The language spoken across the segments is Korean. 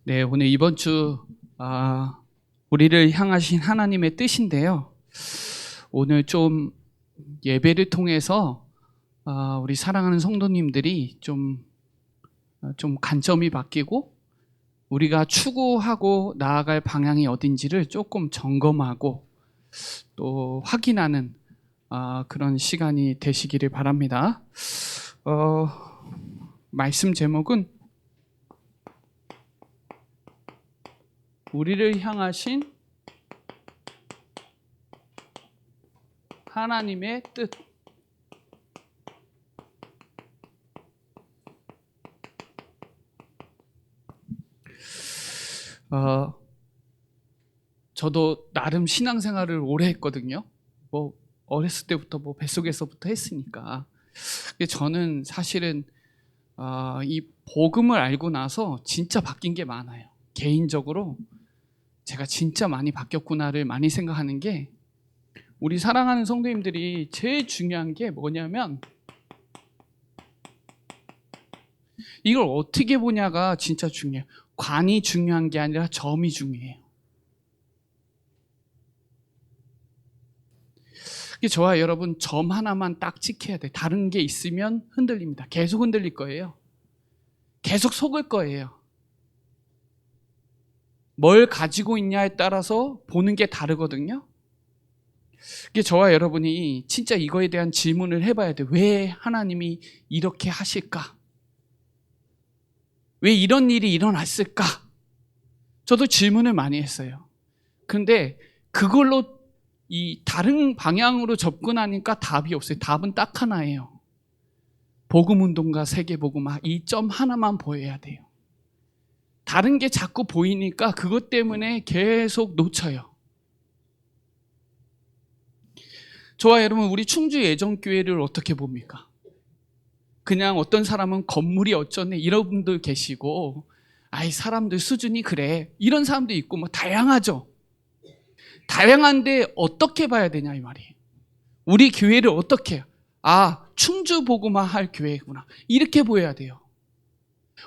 네, 오늘 이번 주 우리를 향하신 하나님의 뜻인데요. 오늘 좀 예배를 통해서 우리 사랑하는 성도님들이 좀 관점이 바뀌고 우리가 추구하고 나아갈 방향이 어딘지를 조금 점검하고 또 확인하는 그런 시간이 되시기를 바랍니다. 말씀 제목은 우리를 향하신 하나님의 뜻. 저도 나름 신앙생활을 오래 했거든요. 어렸을 때부터 뱃속에서부터 했으니까. 저는 사실은 이 복음을 알고 나서 진짜 바뀐 게 많아요. 개인적으로 제가 진짜 많이 바뀌었구나를 많이 생각하는 게, 우리 사랑하는 성도님들이 제일 중요한 게 뭐냐면 이걸 어떻게 보냐가 진짜 중요해요. 관이 중요한 게 아니라 점이 중요해요. 저와 여러분 점 하나만 딱 지켜야 돼. 다른 게 있으면 흔들립니다. 계속 흔들릴 거예요. 계속 속을 거예요. 뭘 가지고 있냐에 따라서 보는 게 다르거든요. 저와 여러분이 진짜 이거에 대한 질문을 해봐야 돼. 왜 하나님이 이렇게 하실까? 왜 이런 일이 일어났을까? 저도 질문을 많이 했어요. 근데 그걸로 이 다른 방향으로 접근하니까 답이 없어요. 답은 딱 하나예요. 복음운동가 세계복음화, 이 점 하나만 보여야 돼요. 다른 게 자꾸 보이니까 그것 때문에 계속 놓쳐요. 저와 여러분, 우리 충주 예정교회를 어떻게 봅니까? 그냥 어떤 사람은 건물이 어쩌네 이런 분들 계시고, 사람들 수준이 그래 이런 사람도 있고, 다양하죠. 다양한데 어떻게 봐야 되냐 이 말이에요. 우리 교회를 어떻게 해요? 충주 복음화 할 교회구나 이렇게 보여야 돼요.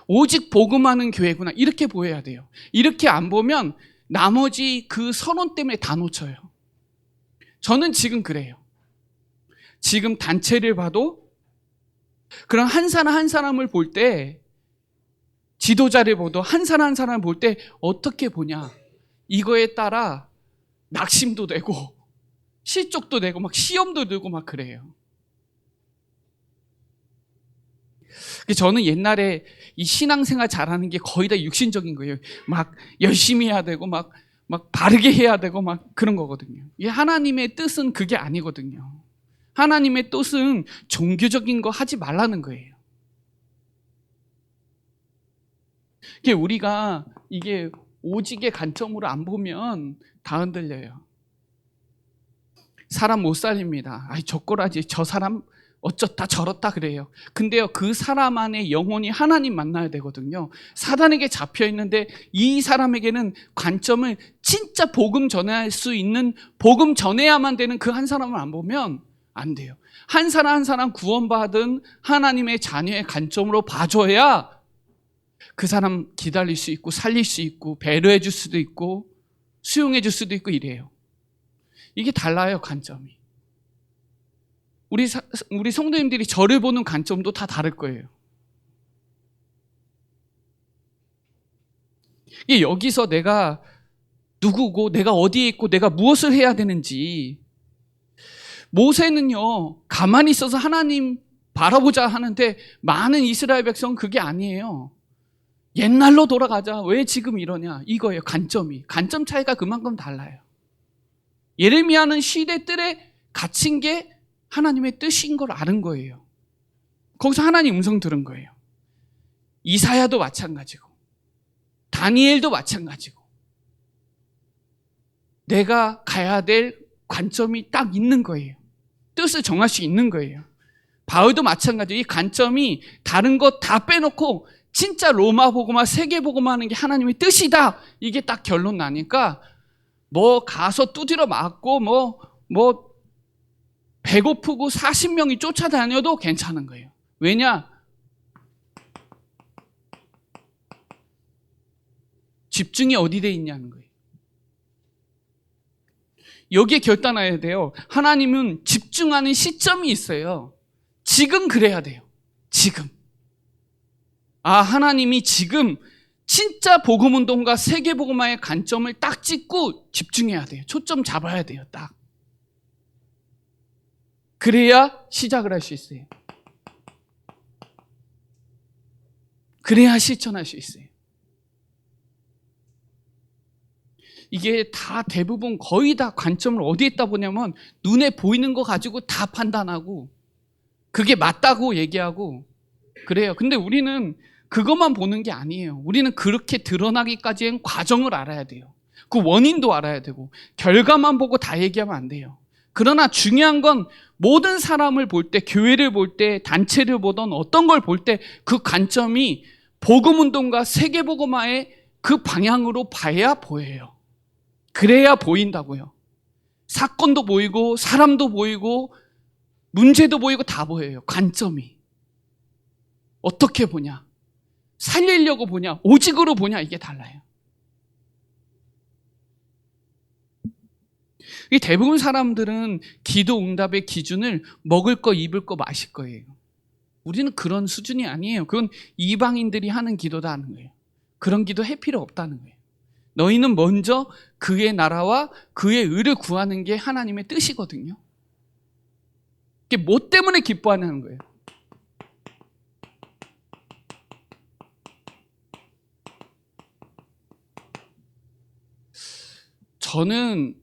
오직 복음하는 교회구나 이렇게 보여야 돼요. 이렇게 안 보면 나머지 그 선언 때문에 다 놓쳐요. 저는 지금 그래요. 지금 단체를 봐도 그런 한 사람 한 사람을 볼 때, 지도자를 봐도 한 사람 한 사람을 볼 때 어떻게 보냐, 이거에 따라 낙심도 되고 실족도 되고 시험도 들고 그래요. 저는 옛날에 이 신앙생활 잘하는 게 거의 다 육신적인 거예요. 열심히 해야 되고 막 바르게 해야 되고 그런 거거든요. 하나님의 뜻은 그게 아니거든요. 하나님의 뜻은 종교적인 거 하지 말라는 거예요. 우리가 이게 오직의 관점으로 안 보면 다 흔들려요. 사람 못 살립니다. 저 꼬라지, 저 사람 어쩌다 저렇다 그래요. 근데요, 그 사람 안에 영혼이 하나님 만나야 되거든요. 사단에게 잡혀 있는데 이 사람에게는 관점을 진짜 복음 전할 수 있는, 복음 전해야만 되는 그 한 사람을 안 보면 안 돼요. 한 사람 한 사람 구원받은 하나님의 자녀의 관점으로 봐줘야 그 사람 기다릴 수 있고 살릴 수 있고 배려해 줄 수도 있고 수용해 줄 수도 있고 이래요. 이게 달라요, 관점이. 우리 성도님들이 저를 보는 관점도 다 다를 거예요. 여기서 내가 누구고 내가 어디에 있고 내가 무엇을 해야 되는지, 모세는요 가만히 있어서 하나님 바라보자 하는데 많은 이스라엘 백성은 그게 아니에요. 옛날로 돌아가자. 왜 지금 이러냐 이거예요. 관점 차이가 그만큼 달라요. 예레미야는 시대 뜰에 갇힌 게 하나님의 뜻인 걸 아는 거예요. 거기서 하나님 음성 들은 거예요. 이사야도 마찬가지고 다니엘도 마찬가지고, 내가 가야 될 관점이 딱 있는 거예요. 뜻을 정할 수 있는 거예요. 바울도 마찬가지예요. 이 관점이 다른 것 다 빼놓고 진짜 로마 복음화, 세계 복음화 하는 게 하나님의 뜻이다, 이게 딱 결론 나니까 가서 두드려 맞고 배고프고 40명이 쫓아다녀도 괜찮은 거예요. 왜냐? 집중이 어디 돼 있냐는 거예요. 여기에 결단해야 돼요. 하나님은 집중하는 시점이 있어요. 지금 그래야 돼요. 지금. 하나님이 지금 진짜 복음운동과 세계복음화의 관점을 딱 찍고 집중해야 돼요. 초점 잡아야 돼요. 딱. 그래야 시작을 할 수 있어요. 그래야 실천할 수 있어요. 이게 다 대부분 거의 다 관점을 어디에 있다 보냐면 눈에 보이는 거 가지고 다 판단하고 그게 맞다고 얘기하고 그래요. 근데 우리는 그것만 보는 게 아니에요. 우리는 그렇게 드러나기까지의 과정을 알아야 돼요. 그 원인도 알아야 되고 결과만 보고 다 얘기하면 안 돼요. 그러나 중요한 건 모든 사람을 볼 때, 교회를 볼 때, 단체를 보던 어떤 걸 볼 때 그 관점이 복음운동과 세계복음화의 그 방향으로 봐야 보여요. 그래야 보인다고요. 사건도 보이고 사람도 보이고 문제도 보이고 다 보여요. 관점이. 어떻게 보냐? 살리려고 보냐? 오직으로 보냐? 이게 달라요. 대부분 사람들은 기도 응답의 기준을 먹을 거, 입을 거, 마실 거예요. 우리는 그런 수준이 아니에요. 그건 이방인들이 하는 기도다 하는 거예요. 그런 기도 할 필요 없다는 거예요. 너희는 먼저 그의 나라와 그의 의를 구하는 게 하나님의 뜻이거든요. 이게 뭐 때문에 기뻐하는 거예요? 저는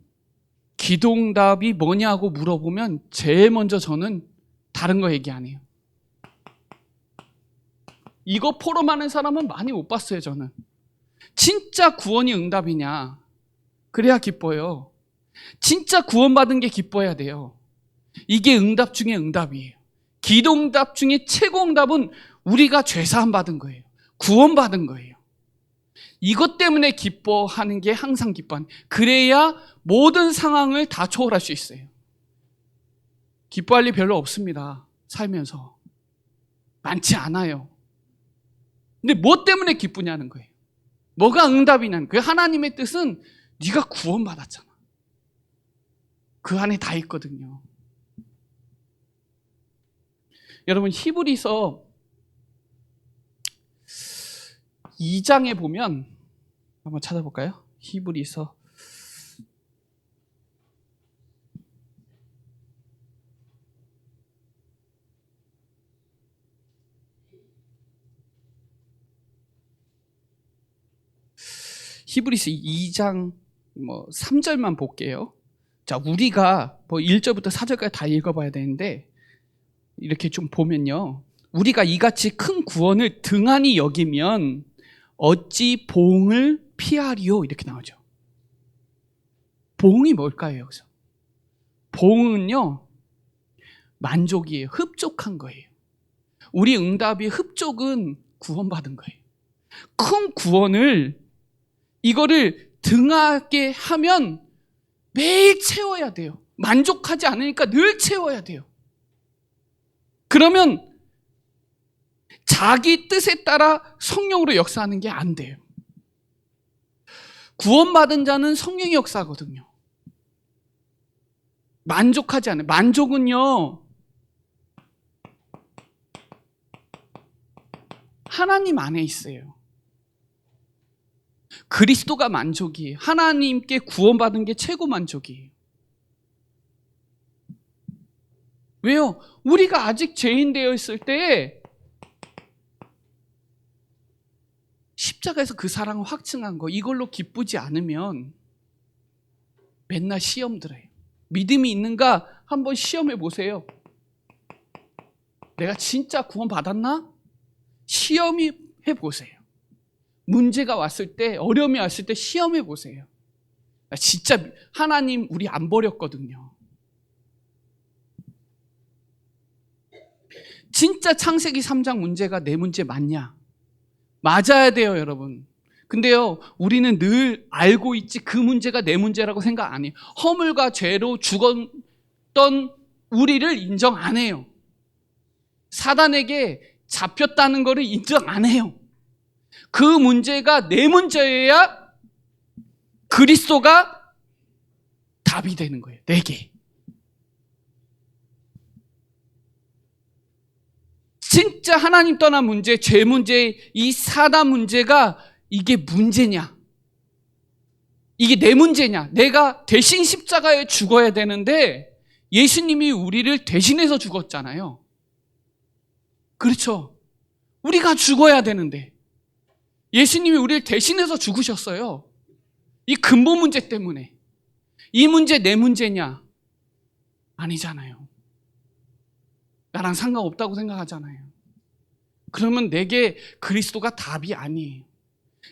기도응답이 뭐냐고 물어보면 제일 먼저 저는 다른 거 얘기 안 해요. 이거 포럼하는 사람은 많이 못 봤어요. 저는 진짜 구원이 응답이냐 그래야 기뻐요. 진짜 구원받은 게 기뻐야 돼요. 이게 응답 중에 응답이에요. 기도응답 중에 최고 응답은 우리가 죄사함 받은 거예요. 구원받은 거예요. 이것 때문에 기뻐하는 게 항상 기뻐하는. 그래야 모든 상황을 다 초월할 수 있어요. 기뻐할 일 별로 없습니다. 살면서. 많지 않아요. 근데 뭐 때문에 기쁘냐는 거예요. 뭐가 응답이냐는 거예요. 하나님의 뜻은 네가 구원받았잖아. 그 안에 다 있거든요. 여러분 히브리서 2장에 보면 한번 찾아볼까요? 히브리서 2장 3절만 볼게요. 자, 우리가 1절부터 4절까지 다 읽어봐야 되는데 이렇게 좀 보면요. 우리가 이같이 큰 구원을 등한히 여기면 어찌 보응을 피하리요? 이렇게 나오죠. 보응이 뭘까요? 여기서 보응은요 만족이에요. 흡족한 거예요. 우리 응답이 흡족은 구원받은 거예요. 큰 구원을 이거를 등하게 하면 매일 채워야 돼요. 만족하지 않으니까 늘 채워야 돼요. 그러면 자기 뜻에 따라 성령으로 역사하는 게 안 돼요. 구원받은 자는 성령이 역사하거든요. 만족하지 않아요. 만족은요 하나님 안에 있어요. 그리스도가 만족이에요. 하나님께 구원받은 게 최고 만족이에요. 왜요? 우리가 아직 죄인 되어 있을 때 십자가에서 그 사랑을 확증한 거 이걸로 기쁘지 않으면 맨날 시험 들어요. 믿음이 있는가 한번 시험해 보세요. 내가 진짜 구원받았나? 시험해 보세요. 문제가 왔을 때, 어려움이 왔을 때 시험해 보세요. 진짜 하나님 우리 안 버렸거든요. 진짜 창세기 3장 문제가 내 문제 맞냐? 맞아야 돼요, 여러분. 근데요, 우리는 늘 알고 있지 그 문제가 내 문제라고 생각 안 해요. 허물과 죄로 죽었던 우리를 인정 안 해요. 사단에게 잡혔다는 거를 인정 안 해요. 그 문제가 내 문제여야 그리스도가 답이 되는 거예요. 내게. 진짜 하나님 떠난 문제, 죄 문제, 이 사단 문제가 이게 문제냐? 이게 내 문제냐? 내가 대신 십자가에 죽어야 되는데 예수님이 우리를 대신해서 죽었잖아요. 그렇죠? 우리가 죽어야 되는데 예수님이 우리를 대신해서 죽으셨어요. 이 근본 문제 때문에. 이 문제 내 문제냐? 아니잖아요. 나랑 상관없다고 생각하잖아요. 그러면 내게 그리스도가 답이 아니에요.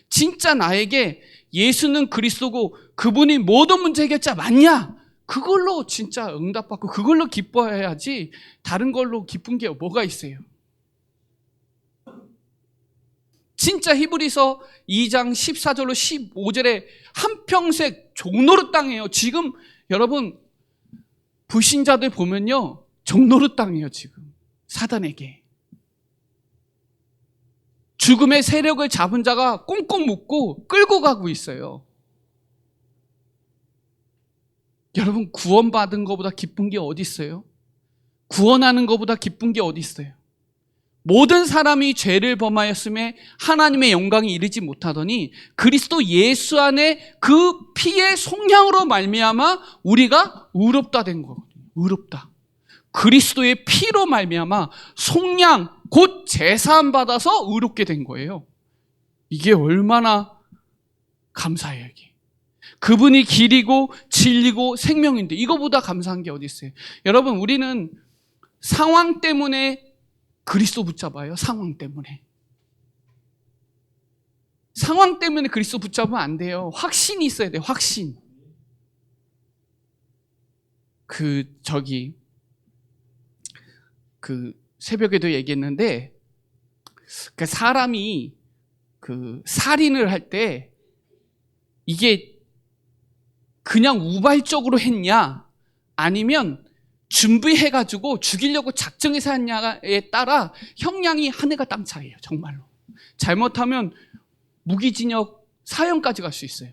진짜 나에게 예수는 그리스도고 그분이 모든 문제 해결자 맞냐? 그걸로 진짜 응답받고 그걸로 기뻐해야지 다른 걸로 기쁜 게 뭐가 있어요? 진짜 히브리서 2장 14절로 15절에 한평생 종노릇 당해요. 지금 여러분 불신자들 보면요, 종노릇 당해요. 지금 사단에게. 죽음의 세력을 잡은 자가 꽁꽁 묶고 끌고 가고 있어요. 여러분, 구원받은 것보다 기쁜 게 어디 있어요? 구원하는 것보다 기쁜 게 어디 있어요? 모든 사람이 죄를 범하였음에 하나님의 영광이 이르지 못하더니 그리스도 예수 안에 그 피의 속량으로 말미암아 우리가 의롭다 된 거거든요. 의롭다. 그리스도의 피로 말미암아 속량, 곧 제사함 받아서 의롭게 된 거예요. 이게 얼마나 감사해요. 이게. 그분이 길이고 진리고 생명인데 이거보다 감사한 게 어디 있어요? 여러분, 우리는 상황 때문에 그리스도 붙잡아요. 상황 때문에. 상황 때문에 그리스도 붙잡으면 안 돼요. 확신이 있어야 돼요. 확신. 새벽에도 얘기했는데, 사람이 살인을 할 때 이게 그냥 우발적으로 했냐, 아니면 준비해가지고 죽이려고 작정해서 했냐에 따라 형량이 하늘과 땅 차이예요. 정말로. 잘못하면 무기징역 사형까지 갈 수 있어요.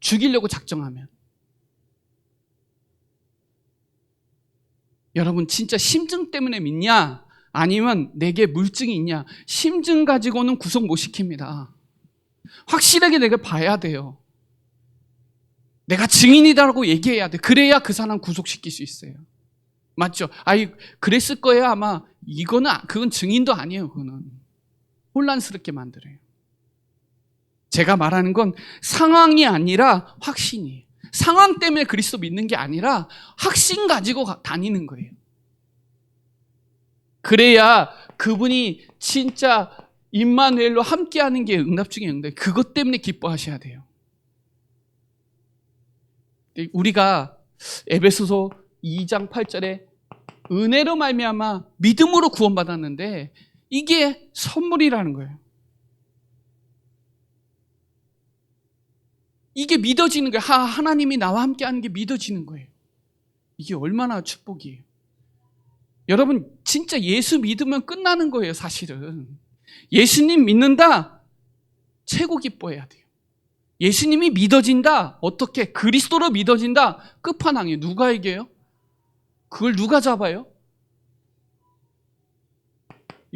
죽이려고 작정하면. 여러분, 진짜 심증 때문에 믿냐? 아니면 내게 물증이 있냐? 심증 가지고는 구속 못 시킵니다. 확실하게 내가 봐야 돼요. 내가 증인이다라고 얘기해야 돼. 그래야 그 사람 구속시킬 수 있어요. 맞죠? 그랬을 거예요. 아마 그건 증인도 아니에요. 그거는 혼란스럽게 만들어요. 제가 말하는 건 상황이 아니라 확신이에요. 상황 때문에 그리스도 믿는 게 아니라 확신 가지고 다니는 거예요. 그래야 그분이 진짜 임마누엘로 함께하는 게 응답 중에 응답. 그것 때문에 기뻐하셔야 돼요. 우리가 에베소서 2장 8절에 은혜로 말미암아 믿음으로 구원받았는데 이게 선물이라는 거예요. 이게 믿어지는 거예요. 하나님이 나와 함께하는 게 믿어지는 거예요. 이게 얼마나 축복이에요. 여러분, 진짜 예수 믿으면 끝나는 거예요. 사실은 예수님 믿는다, 최고 기뻐해야 돼요. 예수님이 믿어진다, 어떻게? 그리스도로 믿어진다, 끝판왕이에요. 누가 이겨요? 그걸 누가 잡아요?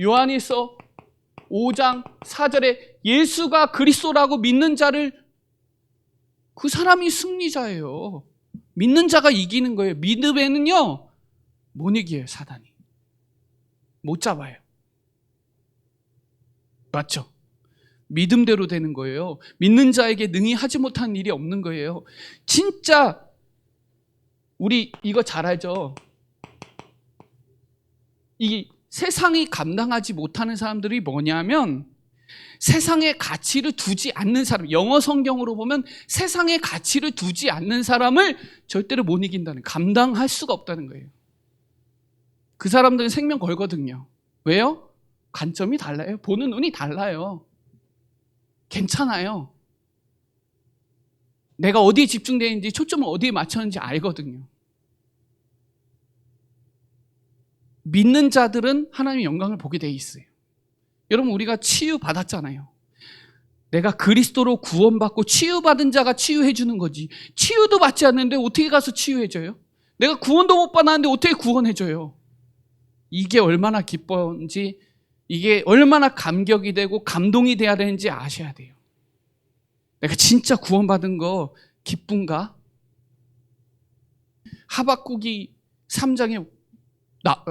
요한일서 5장 4절에 예수가 그리스도라고 믿는 자를, 그 사람이 승리자예요. 믿는 자가 이기는 거예요. 믿음에는요, 못 이겨요. 사단이 못 잡아요. 맞죠? 믿음대로 되는 거예요. 믿는 자에게 능히 하지 못한 일이 없는 거예요. 진짜 우리 이거 잘 알죠? 이 세상이 감당하지 못하는 사람들이 뭐냐면 세상에 가치를 두지 않는 사람, 영어 성경으로 보면 세상에 가치를 두지 않는 사람을 절대로 못 이긴다는, 감당할 수가 없다는 거예요. 그 사람들은 생명 걸거든요. 왜요? 관점이 달라요. 보는 눈이 달라요. 괜찮아요. 내가 어디에 집중되어 있는지, 초점을 어디에 맞췄는지 알거든요. 믿는 자들은 하나님의 영광을 보게 돼 있어요. 여러분, 우리가 치유 받았잖아요. 내가 그리스도로 구원받고 치유받은 자가 치유해 주는 거지. 치유도 받지 않는데 어떻게 가서 치유해줘요? 내가 구원도 못 받았는데 어떻게 구원해줘요? 이게 얼마나 기쁜지, 이게 얼마나 감격이 되고 감동이 돼야 되는지 아셔야 돼요. 내가 진짜 구원받은 거 기쁜가? 하박국이 3장에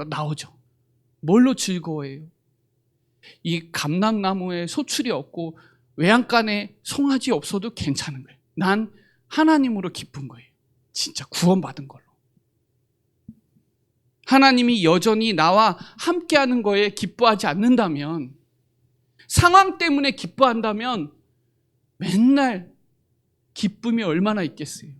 나오죠. 뭘로 즐거워해요? 이 감람나무에 소출이 없고 외양간에 송아지 없어도 괜찮은 거예요. 난 하나님으로 기쁜 거예요. 진짜 구원받은 걸로. 하나님이 여전히 나와 함께하는 거에 기뻐하지 않는다면, 상황 때문에 기뻐한다면 맨날 기쁨이 얼마나 있겠어요.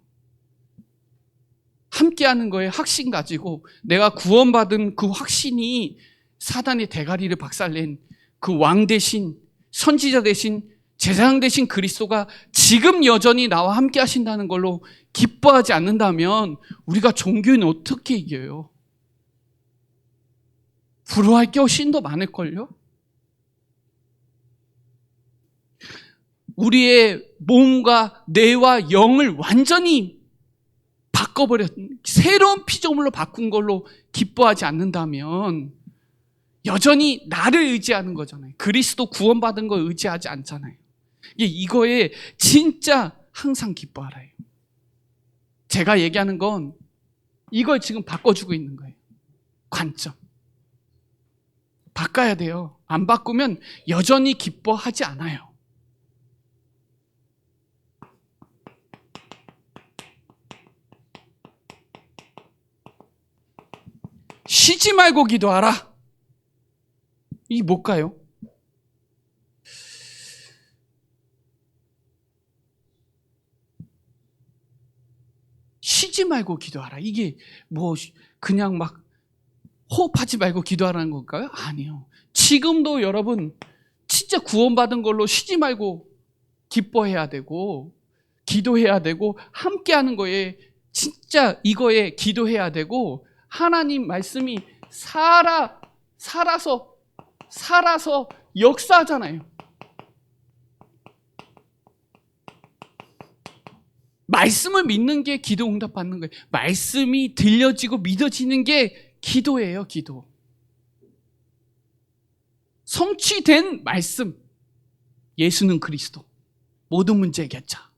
함께하는 거에 확신 가지고 내가 구원받은 그 확신이 사단의 대가리를 박살낸 그 왕 대신, 선지자 대신, 제사장 대신 그리스도가 지금 여전히 나와 함께 하신다는 걸로 기뻐하지 않는다면 우리가 종교는 어떻게 이겨요? 부러워할 게 훨씬 더 많을걸요? 우리의 몸과 뇌와 영을 완전히 바꿔버렸, 새로운 피조물로 바꾼 걸로 기뻐하지 않는다면 여전히 나를 의지하는 거잖아요. 그리스도 구원받은 걸 의지하지 않잖아요. 이거에 진짜 항상 기뻐하라요. 제가 얘기하는 건 이걸 지금 바꿔주고 있는 거예요. 관점. 바꿔야 돼요. 안 바꾸면 여전히 기뻐하지 않아요. 쉬지 말고 기도하라. 이게 뭘까요? 쉬지 말고 기도하라. 이게 뭐 그냥 막 호흡하지 말고 기도하라는 걸까요? 아니요. 지금도 여러분 진짜 구원받은 걸로 쉬지 말고 기뻐해야 되고 기도해야 되고 함께하는 거에 진짜 이거에 기도해야 되고 하나님 말씀이 살아서 역사하잖아요. 말씀을 믿는 게 기도 응답 받는 거예요. 말씀이 들려지고 믿어지는 게 기도예요, 기도. 성취된 말씀. 예수는 그리스도. 모든 문제 해결자.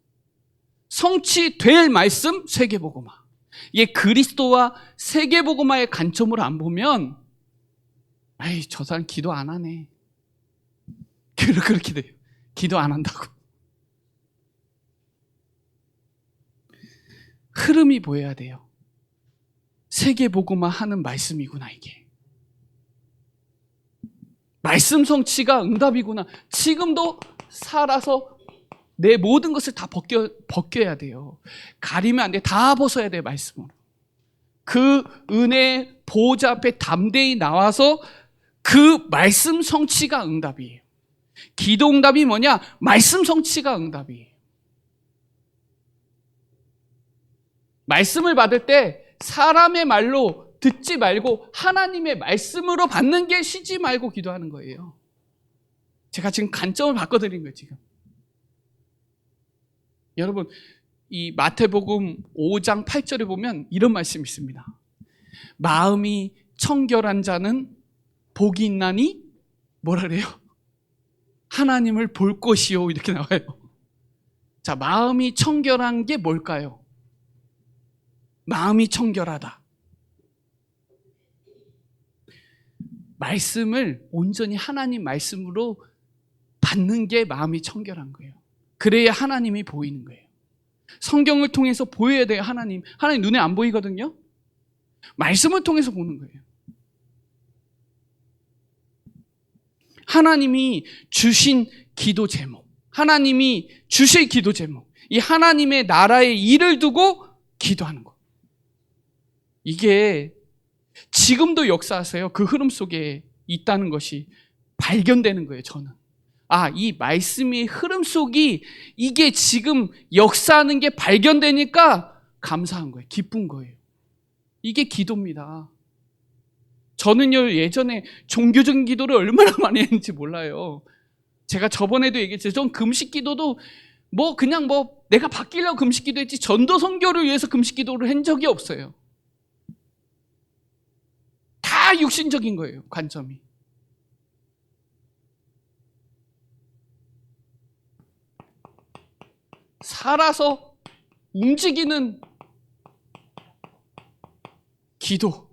성취될 말씀, 세계복음화. 이게 그리스도와 세계복음화의 관점으로 안 보면 아이, 저 사람 기도 안 하네. 그렇게 돼요. 기도 안 한다고. 흐름이 보여야 돼요. 세계복음화 하는 말씀이구나, 이게. 말씀 성취가 응답이구나. 지금도 살아서 내 모든 것을 다 벗겨야 돼요. 가리면 안 돼. 다 벗어야 돼, 말씀으로. 그 은혜 보호자 앞에 담대히 나와서 그 말씀 성취가 응답이에요. 기도 응답이 뭐냐? 말씀 성취가 응답이에요. 말씀을 받을 때 사람의 말로 듣지 말고 하나님의 말씀으로 받는 게 쉬지 말고 기도하는 거예요. 제가 지금 관점을 바꿔드린 거예요, 지금. 여러분, 이 마태복음 5장 8절에 보면 이런 말씀이 있습니다. 마음이 청결한 자는 복이 있나니 뭐라 그래요? 하나님을 볼 것이요, 이렇게 나와요. 자, 마음이 청결한 게 뭘까요? 마음이 청결하다. 말씀을 온전히 하나님 말씀으로 받는 게 마음이 청결한 거예요. 그래야 하나님이 보이는 거예요. 성경을 통해서 보여야 돼요, 하나님. 하나님 눈에 안 보이거든요. 말씀을 통해서 보는 거예요. 하나님이 주신 기도 제목, 하나님이 주실 기도 제목, 이 하나님의 나라의 일을 두고 기도하는 거. 이게 지금도 역사하세요. 그 흐름 속에 있다는 것이 발견되는 거예요, 저는. 아, 이 말씀의 흐름 속이 이게 지금 역사하는 게 발견되니까 감사한 거예요. 기쁜 거예요. 이게 기도입니다. 저는요, 예전에 종교적인 기도를 얼마나 많이 했는지 몰라요. 제가 저번에도 얘기했죠. 전 금식 기도도 그냥 내가 바뀌려고 금식 기도했지 전도 선교를 위해서 금식 기도를 한 적이 없어요. 다 육신적인 거예요, 관점이. 살아서 움직이는 기도,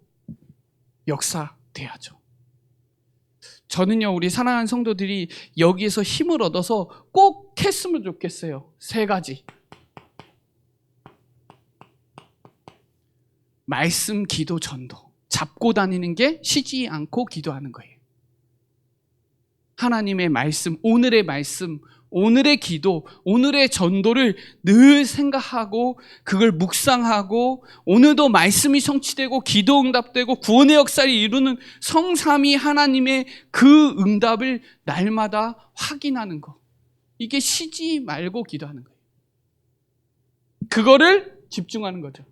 역사 돼야죠. 저는요, 우리 사랑하는 성도들이 여기에서 힘을 얻어서 꼭 했으면 좋겠어요. 3가지. 말씀, 기도, 전도. 잡고 다니는 게 쉬지 않고 기도하는 거예요. 하나님의 말씀, 오늘의 말씀, 오늘의 기도, 오늘의 전도를 늘 생각하고 그걸 묵상하고 오늘도 말씀이 성취되고 기도 응답되고 구원의 역사를 이루는 성삼위 하나님의 그 응답을 날마다 확인하는 거. 이게 쉬지 말고 기도하는 거예요. 그거를 집중하는 거죠.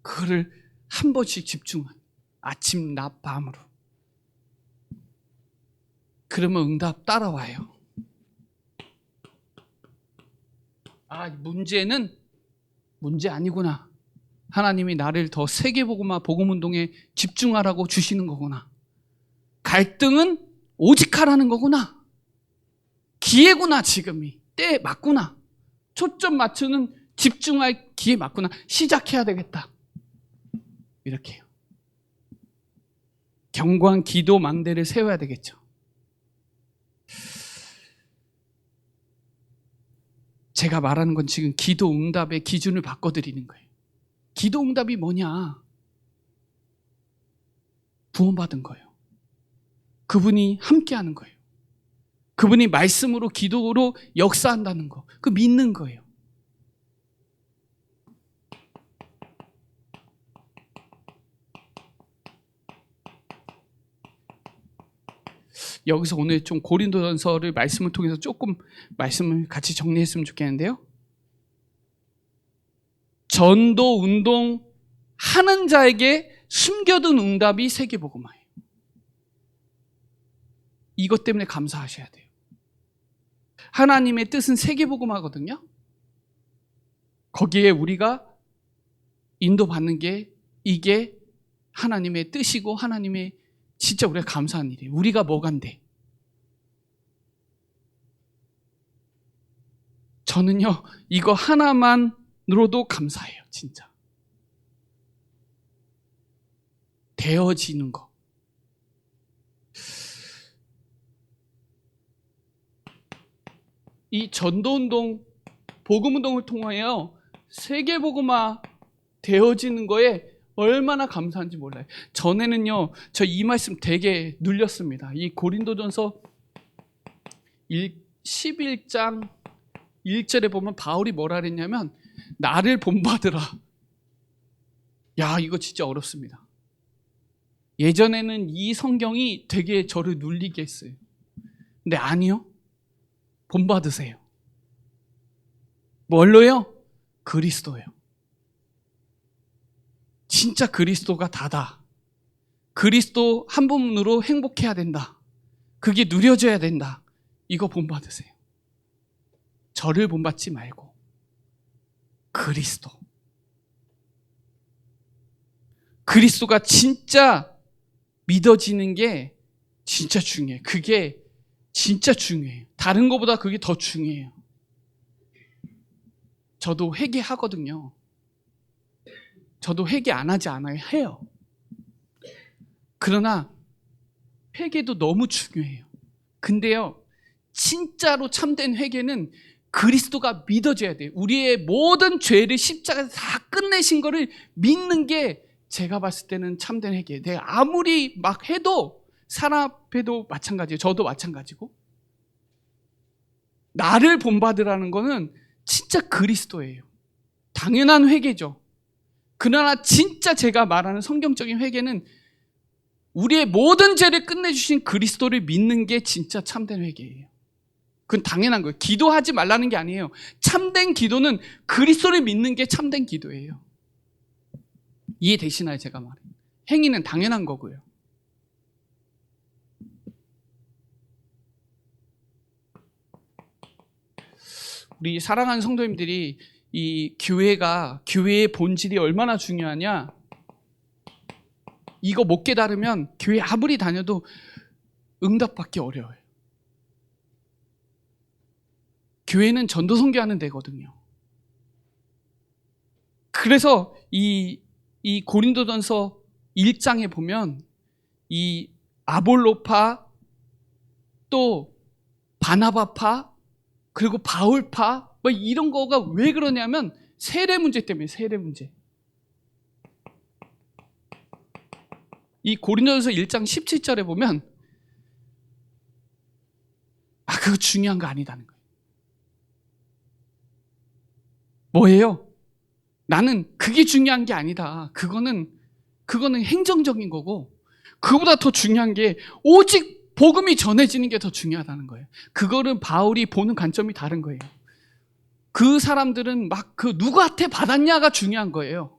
그거를 한 번씩 집중하는, 아침, 낮, 밤으로. 그러면 응답 따라와요. 문제는 문제 아니구나. 하나님이 나를 더 세계복음화 복음운동에 집중하라고 주시는 거구나. 갈등은 오직하라는 거구나. 기회구나. 지금이 때 맞구나. 초점 맞추는 집중할 기회 맞구나. 시작해야 되겠다. 이렇게요. 견고한 기도 망대를 세워야 되겠죠. 제가 말하는 건 지금 기도 응답의 기준을 바꿔드리는 거예요. 기도 응답이 뭐냐? 구원받은 거예요. 그분이 함께하는 거예요. 그분이 말씀으로 기도로 역사한다는 거. 그 믿는 거예요. 여기서 오늘 좀 고린도전서를 말씀을 통해서 조금 말씀을 같이 정리했으면 좋겠는데요. 전도 운동 하는 자에게 숨겨둔 응답이 세계복음화예요. 이것 때문에 감사하셔야 돼요. 하나님의 뜻은 세계복음화거든요. 거기에 우리가 인도받는 게 이게 하나님의 뜻이고 하나님의 진짜 우리가 감사한 일이에요. 우리가 뭐간데. 저는요, 이거 하나만으로도 감사해요. 진짜. 되어지는 거. 이 전도운동, 복음운동을 통하여 세계복음화 되어지는 거에 얼마나 감사한지 몰라요. 전에는요, 저 이 말씀 되게 눌렸습니다. 이 고린도전서 11장 1절에 보면 바울이 뭐라 그랬냐면 나를 본받으라. 야, 이거 진짜 어렵습니다. 예전에는 이 성경이 되게 저를 눌리게 했어요. 근데 아니요. 본받으세요. 뭘로요? 그리스도예요. 진짜 그리스도가 다다. 그리스도 한 분으로 행복해야 된다. 그게 누려져야 된다. 이거 본받으세요. 저를 본받지 말고 그리스도. 그리스도가 진짜 믿어지는 게 진짜 중요해요. 그게 진짜 중요해요. 다른 것보다 그게 더 중요해요. 저도 회개하거든요. 저도 회개 안 하지 않아요. 해요. 그러나 회개도 너무 중요해요. 근데요, 진짜로 참된 회개는 그리스도가 믿어져야 돼요. 우리의 모든 죄를 십자가에서 다 끝내신 거를 믿는 게 제가 봤을 때는 참된 회개예요. 내가 아무리 막 해도 사람 앞에도 마찬가지예요. 저도 마찬가지고. 나를 본받으라는 거는 진짜 그리스도예요. 당연한 회개죠. 그러나 진짜 제가 말하는 성경적인 회개는 우리의 모든 죄를 끝내주신 그리스도를 믿는 게 진짜 참된 회개예요. 그건 당연한 거예요. 기도하지 말라는 게 아니에요. 참된 기도는 그리스도를 믿는 게 참된 기도예요. 이해되시나요? 제가 말해요. 행위는 당연한 거고요. 우리 사랑하는 성도님들이 이 교회의 본질이 얼마나 중요하냐, 이거 못 깨달으면 교회 아무리 다녀도 응답받기 어려워요. 교회는 전도 선교하는 데거든요. 그래서 이 고린도전서 1장에 보면 이 아볼로파, 또 바나바파, 그리고 바울파, 뭐 이런 거가 왜 그러냐면 세례 문제 때문에. 세례 문제. 이 고린도전서 1장 17절에 보면 그거 중요한 거 아니다는 거예요. 뭐예요? 나는 그게 중요한 게 아니다. 그거는 행정적인 거고, 그거보다 더 중요한 게 오직 복음이 전해지는 게 더 중요하다는 거예요. 그거는 바울이 보는 관점이 다른 거예요. 그 사람들은 막 누구한테 받았냐가 중요한 거예요.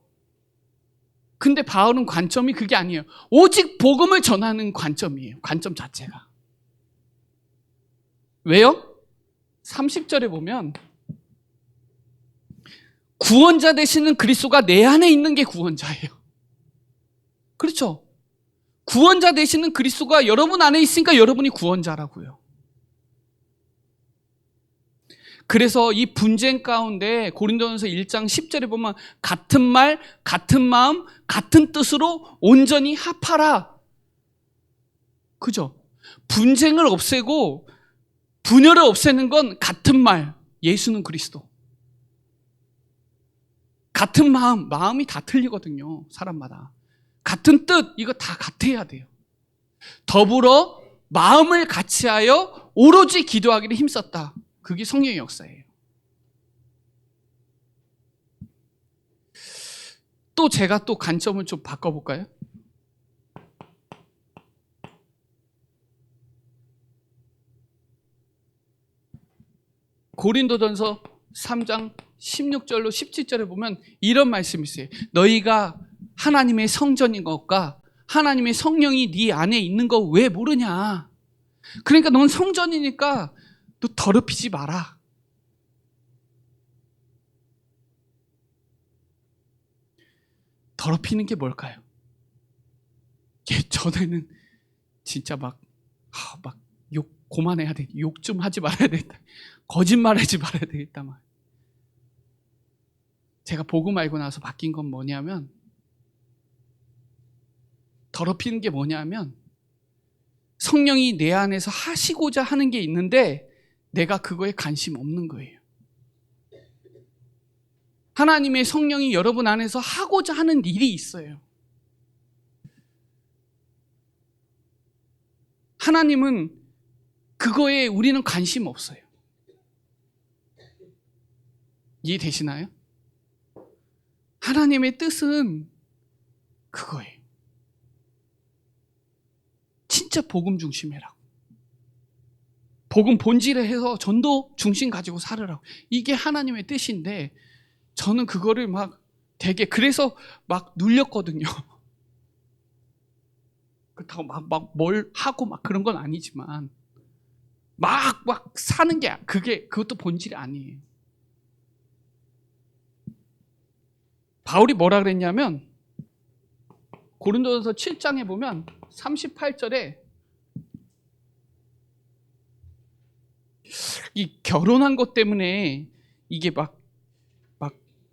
근데 바울은 관점이 그게 아니에요. 오직 복음을 전하는 관점이에요. 관점 자체가. 왜요? 30절에 보면 구원자 되시는 그리스도가 내 안에 있는 게 구원자예요. 그렇죠? 구원자 되시는 그리스도가 여러분 안에 있으니까 여러분이 구원자라고요. 그래서 이 분쟁 가운데 고린도전서 1장 10절에 보면 같은 말, 같은 마음, 같은 뜻으로 온전히 합하라. 그죠? 분쟁을 없애고 분열을 없애는 건 같은 말, 예수는 그리스도. 같은 마음이 다 틀리거든요. 사람마다. 같은 뜻, 이거 다 같아야 돼요. 더불어 마음을 같이하여 오로지 기도하기를 힘썼다. 그게 성령의 역사예요. 또 제가 또 관점을 좀 바꿔볼까요? 고린도전서 3장 16절로 17절에 보면 이런 말씀이 있어요. 너희가 하나님의 성전인 것과 하나님의 성령이 네 안에 있는 거 왜 모르냐. 그러니까 넌 성전이니까 너 더럽히지 마라. 더럽히는 게 뭘까요? 전에는 진짜 막 욕 그만해야 돼. 욕 좀 하지 말아야 되겠다. 거짓말하지 말아야 되겠다. 막. 제가 복음 알고 나서 바뀐 건 뭐냐면, 더럽히는 게 뭐냐면 성령이 내 안에서 하시고자 하는 게 있는데 내가 그거에 관심 없는 거예요. 하나님의 성령이 여러분 안에서 하고자 하는 일이 있어요. 하나님은 그거에 우리는 관심 없어요. 이해되시나요? 하나님의 뜻은 그거예요. 진짜 복음 중심이라고. 복음 본질에 해서 전도 중심 가지고 살으라고. 이게 하나님의 뜻인데 저는 그거를 막 되게 그래서 막 눌렸거든요. 그렇다고 막 뭘 하고 막 그런 건 아니지만 막 사는 게 그것도 본질이 아니에요. 바울이 뭐라 그랬냐면 고린도전서 7장에 보면 38절에 이 결혼한 것 때문에 이게 막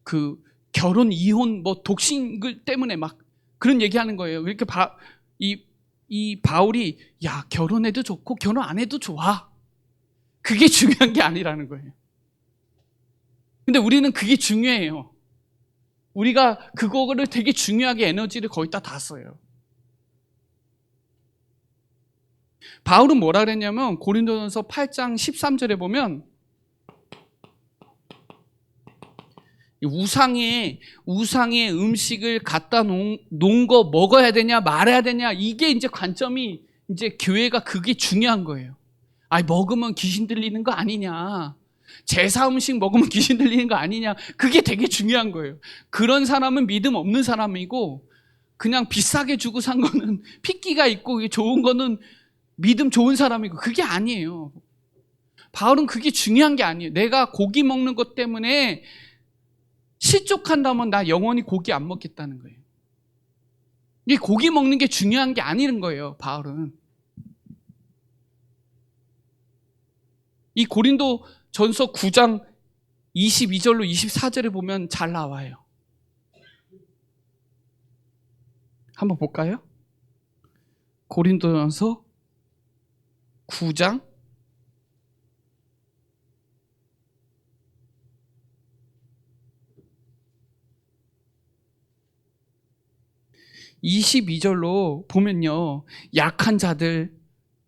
그 결혼 이혼 뭐 독신 때문에 막 그런 얘기하는 거예요. 이렇게 이 바울이 야 결혼해도 좋고 결혼 안 해도 좋아. 그게 중요한 게 아니라는 거예요. 근데 우리는 그게 중요해요. 우리가 그거를 되게 중요하게 에너지를 거기다 다 써요. 바울은 뭐라 그랬냐면 고린도전서 8장 13절에 보면 우상의 음식을 갖다 놓은 거 먹어야 되냐 말아야 되냐, 이게 이제 관점이 이제 교회가 그게 중요한 거예요. 먹으면 귀신 들리는 거 아니냐, 제사 음식 먹으면 귀신 들리는 거 아니냐, 그게 되게 중요한 거예요. 그런 사람은 믿음 없는 사람이고 그냥 비싸게 주고 산 거는 핏기가 있고 좋은 거는 믿음 좋은 사람이고, 그게 아니에요. 바울은 그게 중요한 게 아니에요. 내가 고기 먹는 것 때문에 실족한다면 나 영원히 고기 안 먹겠다는 거예요. 이 고기 먹는 게 중요한 게 아니는 거예요, 바울은. 이 고린도 전서 9장 22절로 24절에 보면 잘 나와요. 한번 볼까요? 고린도전서 9장 22절로 보면요, 약한 자들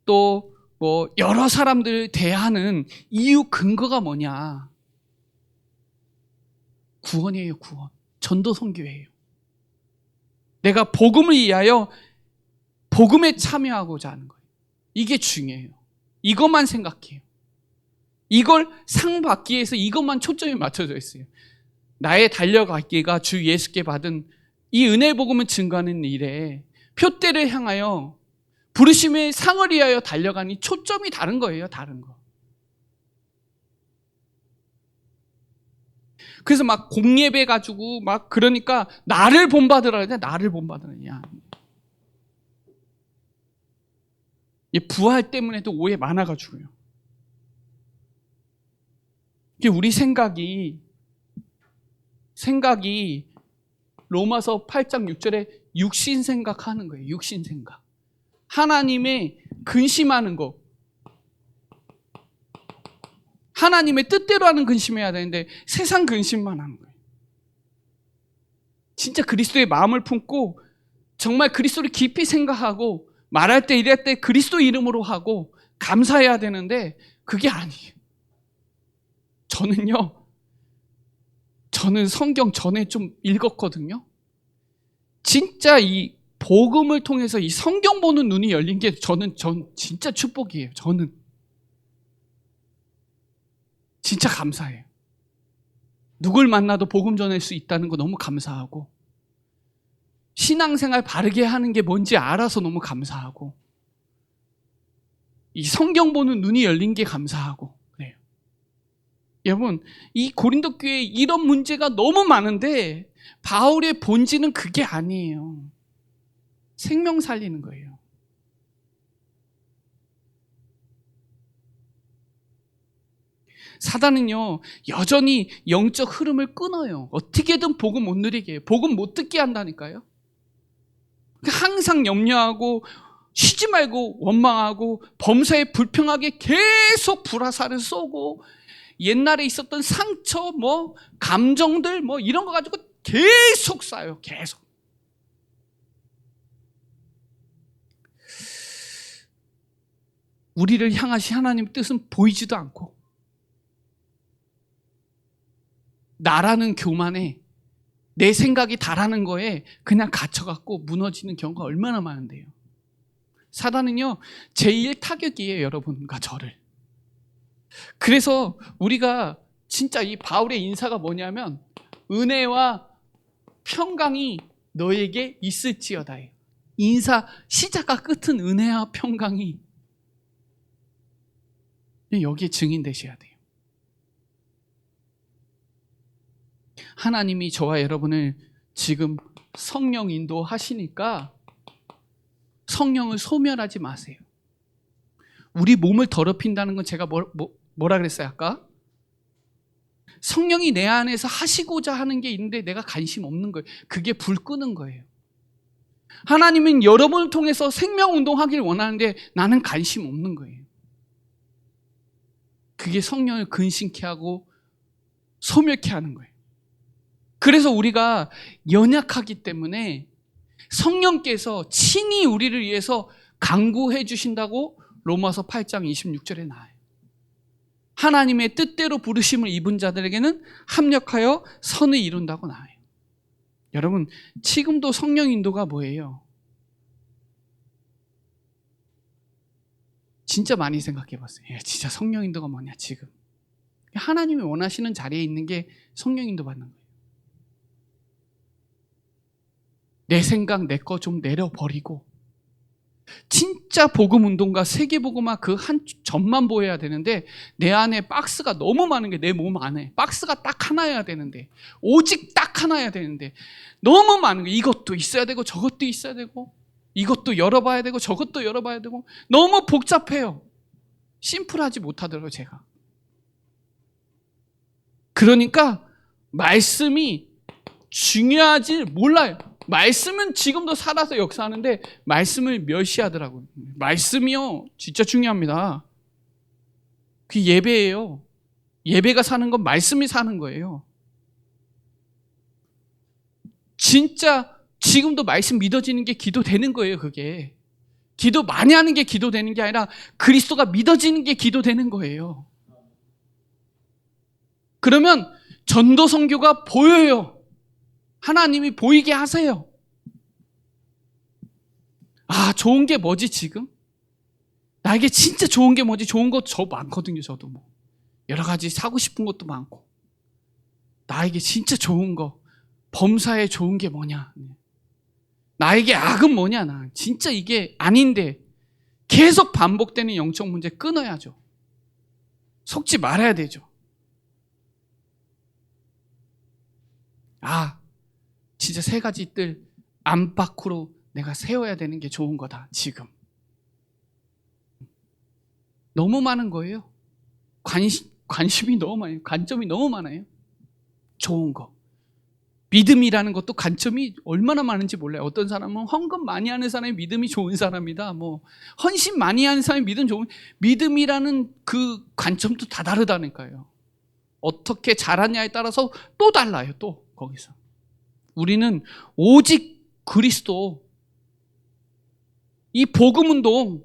또 뭐 여러 사람들 대하는 이유 근거가 뭐냐? 구원이에요, 구원. 전도 선교예요. 내가 복음을 위하여 복음에 참여하고자 하는 거예요. 이게 중요해요. 이것만 생각해요. 이걸 상 받기 위해서 이것만 초점이 맞춰져 있어요. 나의 달려가기가 주 예수께 받은 이 은혜 복음을 증거하는 일에 표대를 향하여 부르심의 상을 위하여 달려가니 초점이 다른 거예요. 다른 거. 그래서 막 공예배 가지고 막 그러니까 나를 본받으라 그래. 나를 본받으느냐. 부활 때문에도 오해 많아가지고요. 우리 생각이 로마서 8장 6절에 육신 생각하는 거예요. 육신 생각. 하나님의 근심하는 거. 하나님의 뜻대로 하는 근심해야 되는데 세상 근심만 하는 거예요. 진짜 그리스도의 마음을 품고 정말 그리스도를 깊이 생각하고 말할 때 일할 때 그리스도 이름으로 하고 감사해야 되는데 그게 아니에요. 저는 성경 전에 좀 읽었거든요. 진짜 이 복음을 통해서 이 성경 보는 눈이 열린 게 전 진짜 축복이에요. 저는 진짜 감사해요. 누굴 만나도 복음 전할 수 있다는 거 너무 감사하고, 신앙생활 바르게 하는 게 뭔지 알아서 너무 감사하고, 이 성경 보는 눈이 열린 게 감사하고 그래요. 여러분, 이 고린도 교회에 이런 문제가 너무 많은데 바울의 본질은 그게 아니에요. 생명 살리는 거예요. 사단은요, 여전히 영적 흐름을 끊어요. 어떻게든 복음 못 누리게 해요. 복음 못 듣게 한다니까요. 항상 염려하고 쉬지 말고 원망하고 범사에 불평하게 계속 불화살을 쏘고 옛날에 있었던 상처, 감정들, 이런 거 가지고 계속 쌓여요. 계속. 우리를 향하신 하나님의 뜻은 보이지도 않고 나라는 교만에 내 생각이 다라는 거에 그냥 갇혀갖고 무너지는 경우가 얼마나 많은데요. 사단은요, 제1 타격이에요. 여러분과 저를. 그래서 우리가 진짜 이 바울의 인사가 뭐냐면 은혜와 평강이 너에게 있을지어다예요. 인사 시작과 끝은 은혜와 평강이 여기에 증인되셔야 돼요. 하나님이 저와 여러분을 지금 성령 인도하시니까 성령을 소멸하지 마세요. 우리 몸을 더럽힌다는 건 제가 뭐라 그랬어요 아까? 성령이 내 안에서 하시고자 하는 게 있는데 내가 관심 없는 거예요. 그게 불 끄는 거예요. 하나님은 여러분을 통해서 생명운동하기를 원하는데 나는 관심 없는 거예요. 그게 성령을 근심케 하고 소멸케 하는 거예요. 그래서 우리가 연약하기 때문에 성령께서 친히 우리를 위해서 간구해 주신다고 로마서 8장 26절에 나와요. 하나님의 뜻대로 부르심을 입은 자들에게는 합력하여 선을 이룬다고 나와요. 여러분, 지금도 성령 인도가 뭐예요? 진짜 많이 생각해 봤어요. 진짜 성령 인도가 뭐냐 지금. 하나님이 원하시는 자리에 있는 게 성령 인도 받는 거예요. 내 생각, 내 거 좀 내려버리고 진짜 복음 운동가 세계복음화 그 한 점만 보여야 되는데 내 안에 박스가 너무 많은 게 내 몸 안에 박스가 딱 하나여야 되는데 오직 딱 하나여야 되는데 너무 많은 게 이것도 있어야 되고 저것도 있어야 되고 이것도 열어봐야 되고 저것도 열어봐야 되고 너무 복잡해요. 심플하지 못하더라고요 제가. 그러니까 말씀이 중요하지 몰라요. 말씀은 지금도 살아서 역사하는데 말씀을 멸시하더라고요. 말씀이요 진짜 중요합니다. 그 예배예요. 예배가 사는 건 말씀이 사는 거예요. 진짜 지금도 말씀 믿어지는 게 기도되는 거예요. 그게 기도 많이 하는 게 기도되는 게 아니라 그리스도가 믿어지는 게 기도되는 거예요. 그러면 전도 선교가 보여요. 하나님이 보이게 하세요. 아, 좋은 게 뭐지 지금? 나에게 진짜 좋은 게 뭐지? 좋은 거 저 많거든요. 저도 뭐 여러 가지 사고 싶은 것도 많고 나에게 진짜 좋은 거 범사에 좋은 게 뭐냐? 나에게 악은 뭐냐? 나 진짜 이게 아닌데 계속 반복되는 영적 문제 끊어야죠. 속지 말아야 되죠. 아, 진짜 세 가지 뜰 안팎으로 내가 세워야 되는 게 좋은 거다. 지금 너무 많은 거예요. 관심이 너무 많아요. 관점이 너무 많아요. 좋은 거. 믿음이라는 것도 관점이 얼마나 많은지 몰라요. 어떤 사람은 헌금 많이 하는 사람이 믿음이 좋은 사람이다. 뭐 헌신 많이 하는 사람이 믿음이라는 그 관점도 다 다르다니까요. 어떻게 잘하냐에 따라서 또 달라요. 또 거기서 우리는 오직 그리스도 이 복음 운동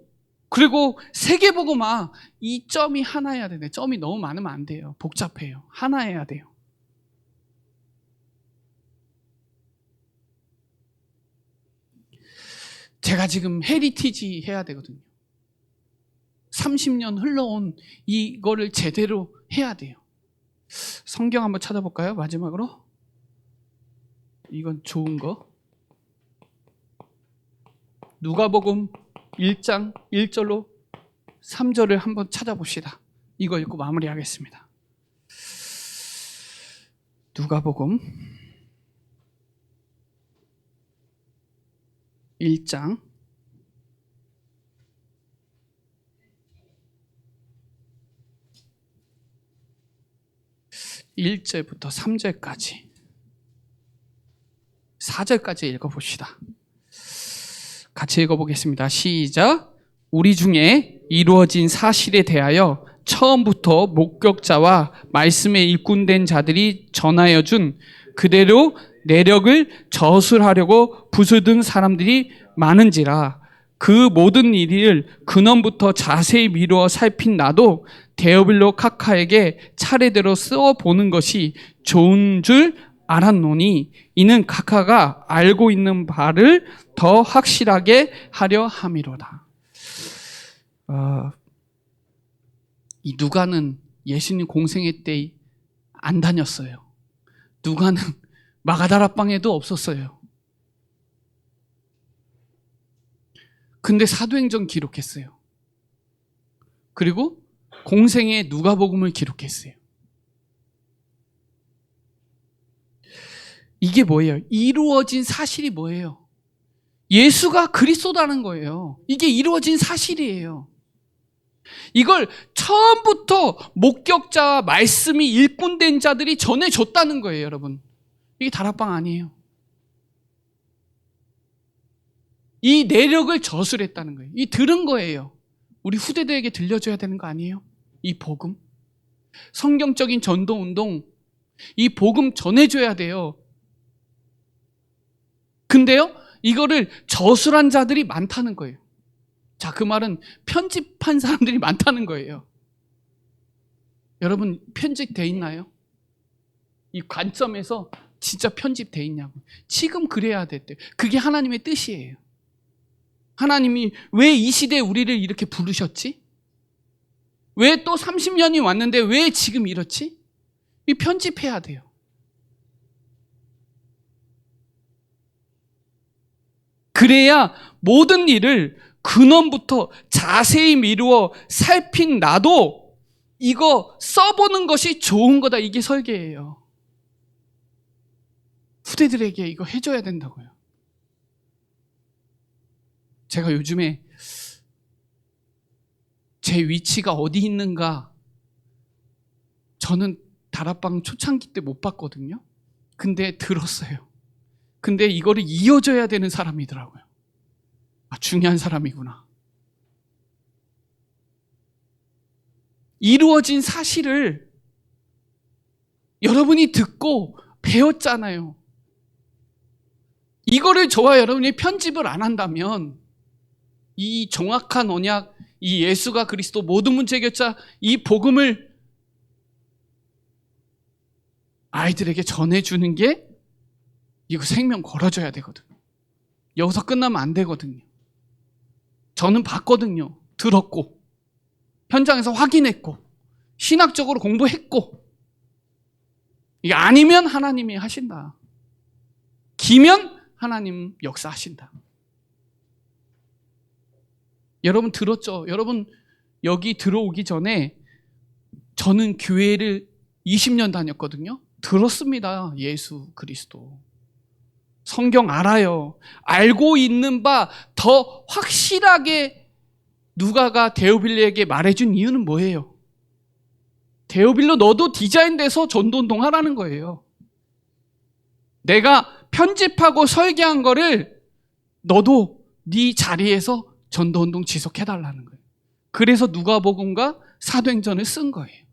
그리고 세계복음화 이 점이 하나여야 되네. 점이 너무 많으면 안 돼요. 복잡해요. 하나여야 돼요. 제가 지금 헤리티지 해야 되거든요. 30년 흘러온 이거를 제대로 해야 돼요. 성경 한번 찾아볼까요? 마지막으로. 이건 좋은 거. 누가복음 1장 1절로 3절을 한번 찾아봅시다. 이거 읽고 마무리하겠습니다. 누가복음 1장 1절부터 3절까지 4절까지 읽어봅시다. 같이 읽어보겠습니다. 시작. 우리 중에 이루어진 사실에 대하여 처음부터 목격자와 말씀에 일꾼된 자들이 전하여 준 그대로 내력을 저술하려고 부수든 사람들이 많은지라. 그 모든 일을 근원부터 자세히 미루어 살핀 나도 데오빌로 카카에게 차례대로 써보는 것이 좋은 줄 알았노니 이는 카카가 알고 있는 바를 더 확실하게 하려 함이로다. 이 누가는 예수님 공생애 때 안 다녔어요. 누가는 마가다락방에도 없었어요. 근데 사도행전 기록했어요. 그리고 공생애 누가복음을 기록했어요. 이게 뭐예요? 이루어진 사실이 뭐예요? 예수가 그리스도라는 거예요. 이게 이루어진 사실이에요. 이걸 처음부터 목격자와 말씀이 일꾼된 자들이 전해줬다는 거예요, 여러분. 이게 다락방 아니에요. 이 내력을 저술했다는 거예요. 이 들은 거예요. 우리 후대들에게 들려줘야 되는 거 아니에요? 이 복음. 성경적인 전도운동, 이 복음 전해줘야 돼요. 근데요, 이거를 저술한 자들이 많다는 거예요. 자, 그 말은 편집한 사람들이 많다는 거예요. 여러분, 편집돼 있나요? 이 관점에서 진짜 편집돼 있냐고. 지금 그래야 됐대. 그게 하나님의 뜻이에요. 하나님이 왜 이 시대에 우리를 이렇게 부르셨지? 왜 또 30년이 왔는데 왜 지금 이렇지? 이 편집해야 돼요. 그래야 모든 일을 근원부터 자세히 미루어 살핀 나도 이거 써보는 것이 좋은 거다. 이게 설계예요. 후대들에게 이거 해줘야 된다고요. 제가 요즘에 제 위치가 어디 있는가, 저는 다락방 초창기 때 못 봤거든요. 근데 들었어요. 근데 이거를 이어져야 되는 사람이더라고요. 아, 중요한 사람이구나. 이루어진 사실을 여러분이 듣고 배웠잖아요. 이거를 저와 여러분이 편집을 안 한다면 이 정확한 언약, 이 예수가 그리스도 모든 문제 해결자, 이 복음을 아이들에게 전해주는 게 이거 생명 걸어줘야 되거든요. 여기서 끝나면 안 되거든요. 저는 봤거든요. 들었고 현장에서 확인했고 신학적으로 공부했고, 이게 아니면 하나님이 하신다. 기면 하나님 역사하신다. 여러분 들었죠? 여러분 여기 들어오기 전에 저는 교회를 20년 다녔거든요. 들었습니다. 예수 그리스도. 성경 알아요. 알고 있는 바 더 확실하게 누가가 데오빌로에게 말해준 이유는 뭐예요? 데오빌로 너도 디자인돼서 전도운동 하라는 거예요. 내가 편집하고 설계한 거를 너도 네 자리에서 전도운동 지속해달라는 거예요. 그래서 누가복음과 사도행전을 쓴 거예요.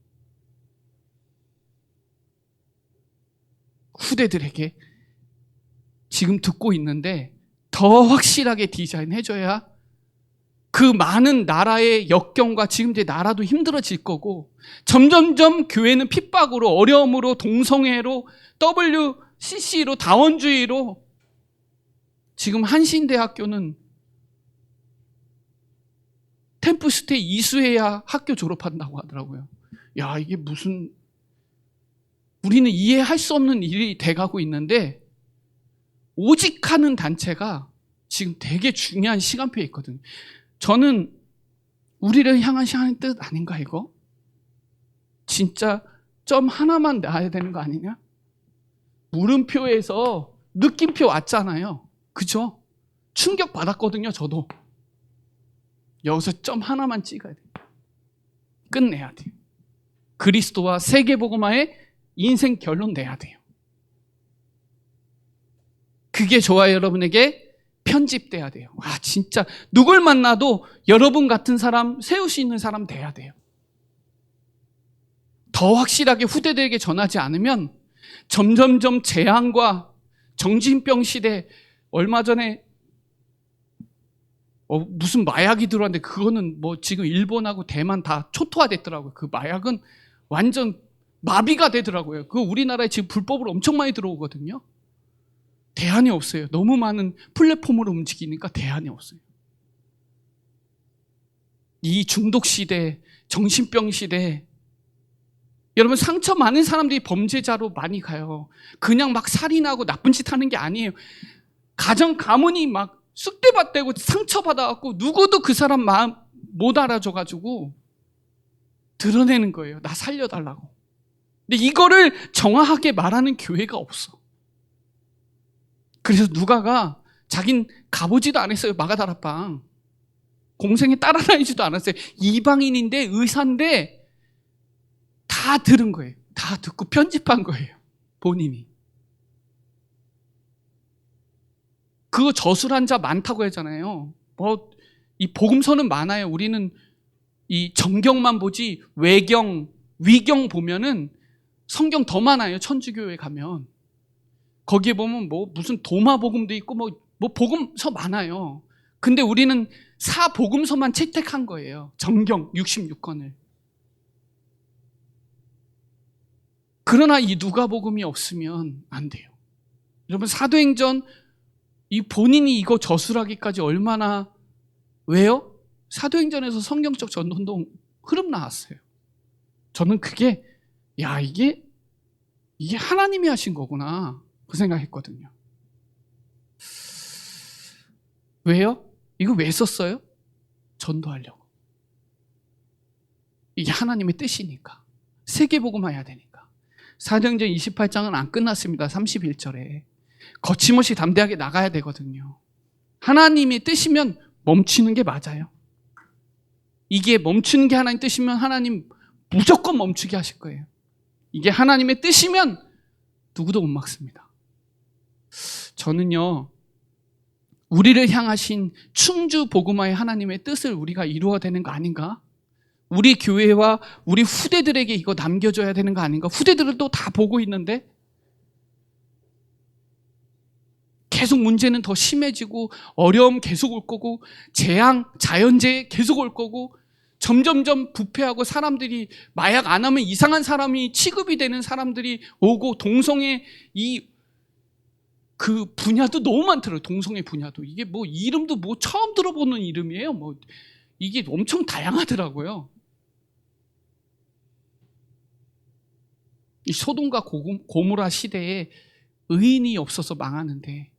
후대들에게 지금 듣고 있는데 더 확실하게 디자인해줘야 그 많은 나라의 역경과 지금 이제 나라도 힘들어질 거고, 점점점 교회는 핍박으로, 어려움으로, 동성애로, WCC로, 다원주의로, 지금 한신대학교는 템플스테이 이수해야 학교 졸업한다고 하더라고요. 야, 이게 무슨, 우리는 이해할 수 없는 일이 돼가고 있는데 오직 하는 단체가 지금 되게 중요한 시간표에 있거든요. 저는 우리를 향한 시간의 뜻 아닌가 이거? 진짜 점 하나만 놔야 되는 거 아니냐? 물음표에서 느낌표 왔잖아요. 그죠? 충격 받았거든요, 저도. 여기서 점 하나만 찍어야 돼요. 끝내야 돼요. 그리스도와 세계복음화의 인생 결론 내야 돼요. 그게 저와 여러분에게 편집돼야 돼요. 아, 진짜 누굴 만나도 여러분 같은 사람, 세울 수 있는 사람 돼야 돼요. 더 확실하게 후대들에게 전하지 않으면 점점점 재앙과 정신병 시대, 얼마 전에 무슨 마약이 들어왔는데 그거는 뭐 지금 일본하고 대만 다 초토화됐더라고요. 그 마약은 완전 마비가 되더라고요. 그거 우리나라에 지금 불법으로 엄청 많이 들어오거든요. 대안이 없어요. 너무 많은 플랫폼으로 움직이니까 대안이 없어요. 이 중독 시대, 정신병 시대, 여러분 상처 많은 사람들이 범죄자로 많이 가요. 그냥 막 살인하고 나쁜 짓 하는 게 아니에요. 가정 가문이 막 쑥대밭대고 상처받아갖고 누구도 그 사람 마음 못 알아줘가지고 드러내는 거예요. 나 살려달라고. 근데 이거를 정확하게 말하는 교회가 없어. 그래서 누가가 자긴 가보지도 않았어요. 마가다락방. 공생에 따라다니지도 않았어요. 이방인인데 의사인데 다 들은 거예요. 다 듣고 편집한 거예요. 본인이. 그거 저술한 자 많다고 하잖아요. 뭐 이 복음서는 많아요. 우리는 이 정경만 보지 외경, 위경 보면은 성경 더 많아요. 천주교회 가면. 거기에 보면 뭐 무슨 도마복음도 있고 뭐 복음서 많아요. 근데 우리는 사복음서만 채택한 거예요. 정경 66권을. 그러나 이 누가복음이 없으면 안 돼요. 여러분 사도행전 이 본인이 이거 저술하기까지 얼마나, 왜요? 사도행전에서 성경적 전도운동 흐름 나왔어요. 저는 그게 이게 하나님이 하신 거구나 그 생각했거든요. 왜요? 이거 왜 썼어요? 전도하려고. 이게 하나님의 뜻이니까. 세계복음화해야 되니까. 사도행전 28장은 안 끝났습니다. 31절에. 거침없이 담대하게 나가야 되거든요. 하나님의 뜻이면 멈추는 게 맞아요. 이게 멈추는 게 하나님 뜻이면 하나님 무조건 멈추게 하실 거예요. 이게 하나님의 뜻이면 누구도 못 막습니다. 저는요, 우리를 향하신 충주 복음화의 하나님의 뜻을 우리가 이루어야 되는 거 아닌가? 우리 교회와 우리 후대들에게 이거 남겨줘야 되는 거 아닌가? 후대들은 또 다 보고 있는데 계속 문제는 더 심해지고 어려움 계속 올 거고 재앙, 자연재해 계속 올 거고 점점점 부패하고 사람들이 마약 안 하면 이상한 사람이 취급이 되는 사람들이 오고 동성애 그 분야도 너무 많더라고요. 동성애 분야도. 이게 뭐 이름도 뭐 처음 들어보는 이름이에요. 뭐 이게 엄청 다양하더라고요. 이 소돔과 고모라 시대에 의인이 없어서 망하는데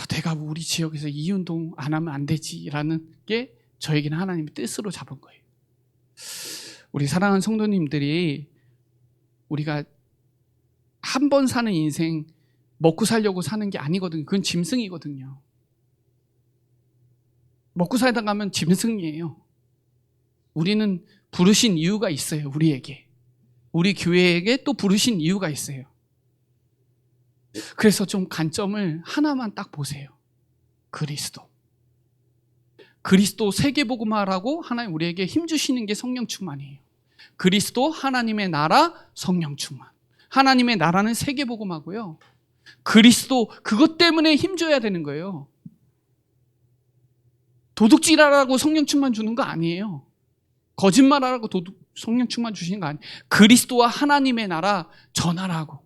내가 우리 지역에서 이 운동 안 하면 안 되지라는 게 저에게는 하나님의 뜻으로 잡은 거예요. 우리 사랑하는 성도님들이 우리가 한 번 사는 인생 먹고 살려고 사는 게 아니거든요. 그건 짐승이거든요. 먹고 살다 가면 짐승이에요. 우리는 부르신 이유가 있어요. 우리에게. 우리 교회에게 또 부르신 이유가 있어요. 그래서 좀 관점을 하나만 딱 보세요. 그리스도 세계복음화라고 하나님 우리에게 힘주시는 게 성령 충만이에요. 그리스도 하나님의 나라 성령 충만. 하나님의 나라는 세계복음화고요. 그리스도 그것 때문에 힘줘야 되는 거예요. 도둑질하라고 성령 충만 주는 거 아니에요. 거짓말하라고 성령 충만 주시는 거 아니에요. 그리스도와 하나님의 나라 전하라고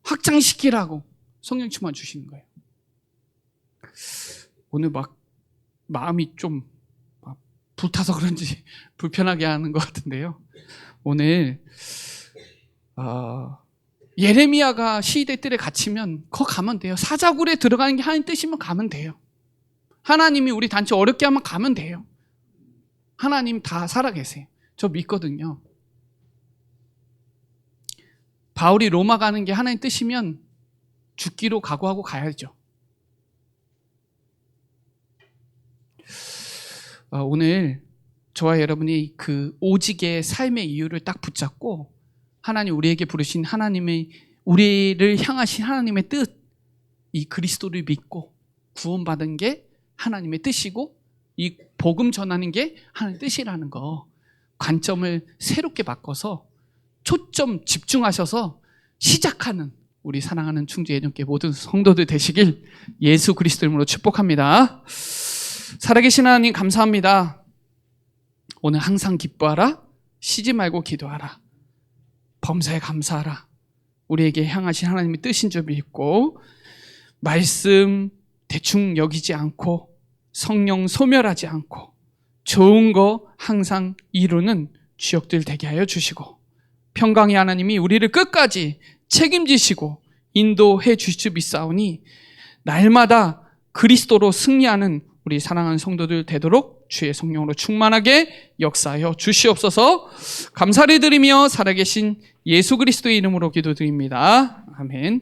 확장시키라고 성령 충만 주시는 거예요. 오늘 막 마음이 좀 불타서 그런지 불편하게 하는 것 같은데요. 오늘 예레미야가 시대 뜰에 갇히면 거 가면 돼요. 사자굴에 들어가는 게 하나님 뜻이면 가면 돼요. 하나님이 우리 단체 어렵게 하면 가면 돼요. 하나님 다 살아계세요. 저 믿거든요. 바울이 로마 가는 게 하나님 뜻이면 죽기로 각오하고 가야죠. 오늘 저와 여러분이 그 오직의 삶의 이유를 딱 붙잡고 하나님 우리에게 부르신 하나님의 우리를 향하신 하나님의 뜻, 이 그리스도를 믿고 구원받은 게 하나님의 뜻이고 이 복음 전하는 게 하나님의 뜻이라는 거 관점을 새롭게 바꿔서 초점 집중하셔서 시작하는 우리 사랑하는 충주 예전교회 모든 성도들 되시길 예수 그리스도 이름으로 축복합니다. 살아계신 하나님 감사합니다. 오늘 항상 기뻐하라, 쉬지 말고 기도하라, 범사에 감사하라. 우리에게 향하신 하나님의 뜻인 줄 믿고 말씀 대충 여기지 않고 성령 소멸하지 않고 좋은 거 항상 이루는 주역들 되게 하여 주시고 평강의 하나님이 우리를 끝까지 책임지시고 인도해 주실 줄 믿사오니 날마다 그리스도로 승리하는 우리 사랑하는 성도들 되도록 주의 성령으로 충만하게 역사하여 주시옵소서. 감사를 드리며 살아계신 예수 그리스도의 이름으로 기도드립니다. 아멘.